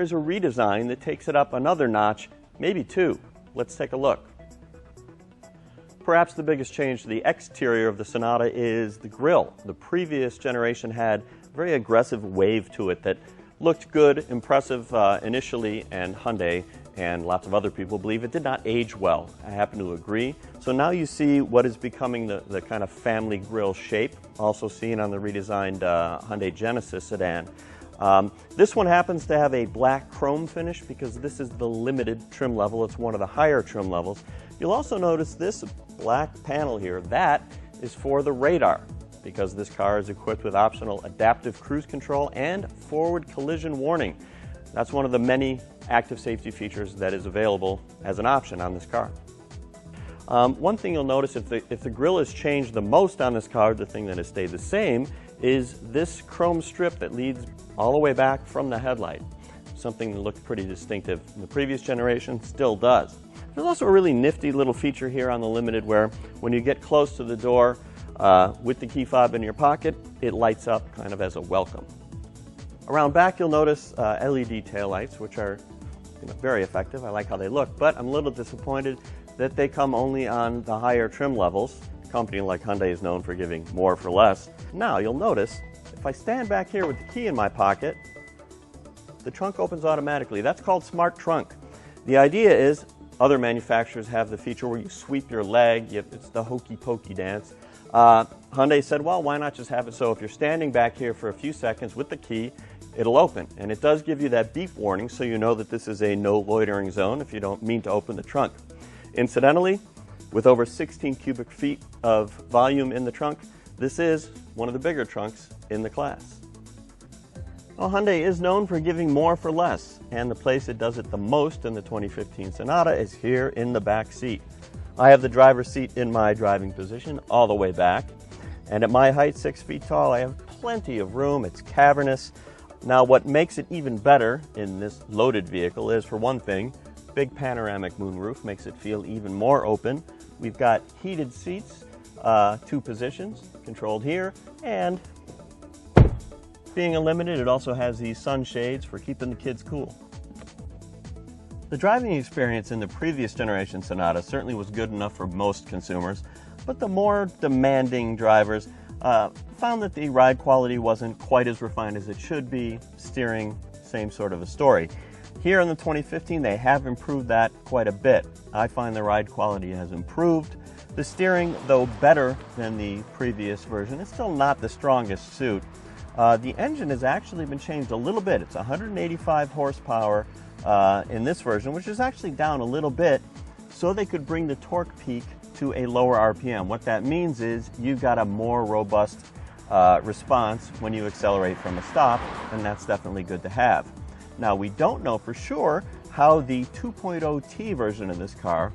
is a redesign that takes it up another notch, maybe two. Let's take a look. Perhaps the biggest change to the exterior of the Sonata is the grille. The previous generation had a very aggressive wave to it that looked good, impressive initially, and Hyundai and lots of other people believe it did not age well. I happen to agree. So now you see what is becoming the kind of family grille shape, also seen on the redesigned Hyundai Genesis sedan. This one happens to have a black chrome finish because this is the limited trim level. It's one of the higher trim levels. You'll also notice this black panel here. That is for the radar because this car is equipped with optional adaptive cruise control and forward collision warning. That's one of the many active safety features that is available as an option on this car. One thing you'll notice if the grille has changed the most on this car, the thing that has stayed the same is this chrome strip that leads all the way back from the headlight. Something that looked pretty distinctive in the previous generation, still does. There's also a really nifty little feature here on the Limited where when you get close to the door with the key fob in your pocket, it lights up kind of as a welcome. Around back you'll notice LED taillights, which are very effective. I like how they look, but I'm a little disappointed that they come only on the higher trim levels. A company like Hyundai is known for giving more for less. Now you'll notice if I stand back here with the key in my pocket, the trunk opens automatically. That's called Smart Trunk. The idea is other manufacturers have the feature where you sweep your leg. It's the hokey pokey dance. Hyundai said, well, why not just have it so if you're standing back here for a few seconds with the key, it'll open. And it does give you that beep warning so you know that this is a no loitering zone if you don't mean to open the trunk. Incidentally, with over 16 cubic feet of volume in the trunk, this is one of the bigger trunks in the class. Well, Hyundai is known for giving more for less, and the place it does it the most in the 2015 Sonata is here in the back seat. I have the driver's seat in my driving position all the way back, and at my height, 6 feet tall, I have plenty of room. It's cavernous. Now, what makes it even better in this loaded vehicle is, for one thing, big panoramic moonroof makes it feel even more open. We've got heated seats, 2 positions, controlled here, and being a Limited, it also has these sunshades for keeping the kids cool. The driving experience in the previous generation Sonata certainly was good enough for most consumers, but the more demanding drivers found that the ride quality wasn't quite as refined as it should be. Steering, same sort of a story. Here in the 2015, they have improved that quite a bit. I find the ride quality has improved. The steering, though better than the previous version, is still not the strongest suit. The engine has actually been changed a little bit. It's 185 horsepower in this version, which is actually down a little bit, so they could bring the torque peak to a lower RPM. What that means is you've got a more robust response when you accelerate from a stop, and that's definitely good to have. Now, we don't know for sure how the 2.0T version of this car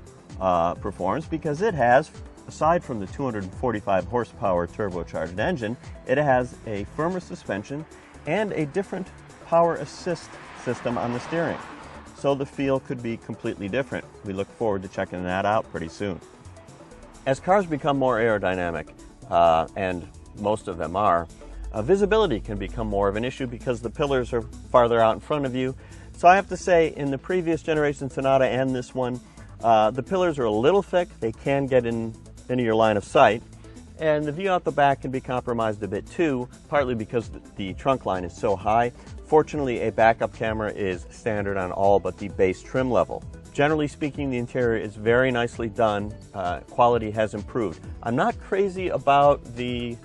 performs because it has, aside from the 245 horsepower turbocharged engine, it has a firmer suspension and a different power assist system on the steering. So the feel could be completely different. We look forward to checking that out pretty soon. As cars become more aerodynamic, and most of them are, visibility can become more of an issue because the pillars are farther out in front of you. So I have to say, in the previous generation Sonata and this one, the pillars are a little thick. They can get into your line of sight, and the view out the back can be compromised a bit too, partly because the trunk line is so high. Fortunately, a backup camera is standard on all but the base trim level. Generally speaking, the interior is very nicely done. Quality has improved. I'm not crazy about the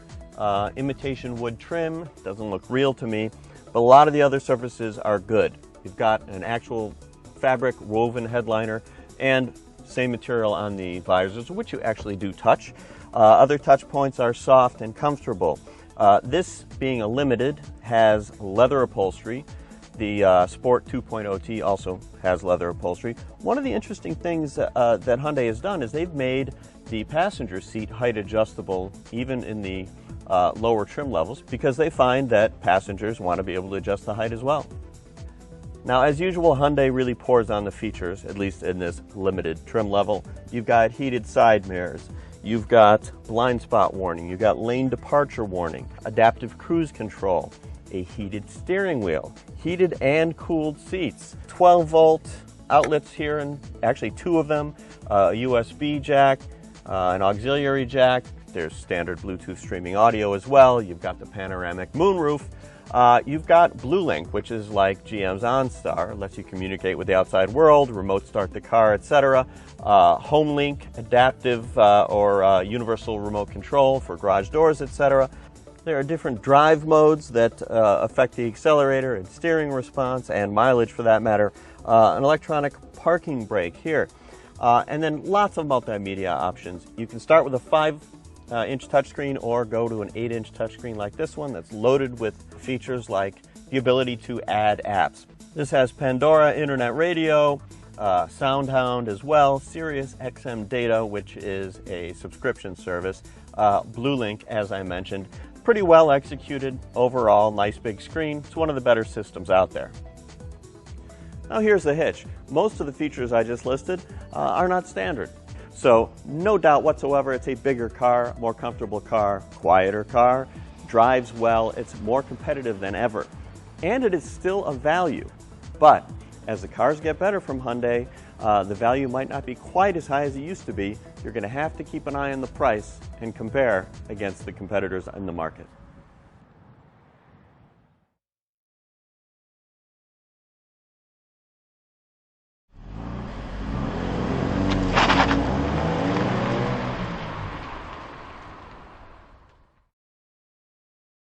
imitation wood trim. Doesn't look real to me, but a lot of the other surfaces are good. You've got an actual fabric woven headliner and same material on the visors, which you actually do touch. Other touch points are soft and comfortable. This, being a Limited, has leather upholstery. The Sport 2.0T also has leather upholstery. One of the interesting things that Hyundai has done is they've made the passenger seat height adjustable even in the lower trim levels because they find that passengers want to be able to adjust the height as well. Now, as usual, Hyundai really pours on the features, at least in this Limited trim level. You've got heated side mirrors, you've got blind spot warning, you've got lane departure warning, adaptive cruise control, a heated steering wheel, heated and cooled seats, 12-volt outlets here, and actually 2 of them, a USB jack, an auxiliary jack. There's standard Bluetooth streaming audio as well. You've got the panoramic moonroof. You've got BlueLink, which is like GM's OnStar, lets you communicate with the outside world, remote start the car, etc. HomeLink, adaptive or universal remote control for garage doors, etc. There are different drive modes that affect the accelerator and steering response and mileage for that matter. An electronic parking brake here. And then lots of multimedia options. You can start with a 5-inch touchscreen or go to an 8-inch touchscreen like this one that's loaded with features like the ability to add apps. This has Pandora, Internet Radio, SoundHound as well, Sirius XM Data, which is a subscription service, BlueLink, as I mentioned. Pretty well executed overall, nice big screen. It's one of the better systems out there. Now here's the hitch. Most of the features I just listed are not standard. So no doubt whatsoever it's a bigger car, more comfortable car, quieter car, drives well, it's more competitive than ever. And it is still a value. But as the cars get better from Hyundai, the value might not be quite as high as it used to be. You're going to have to keep an eye on the price and compare against the competitors in the market.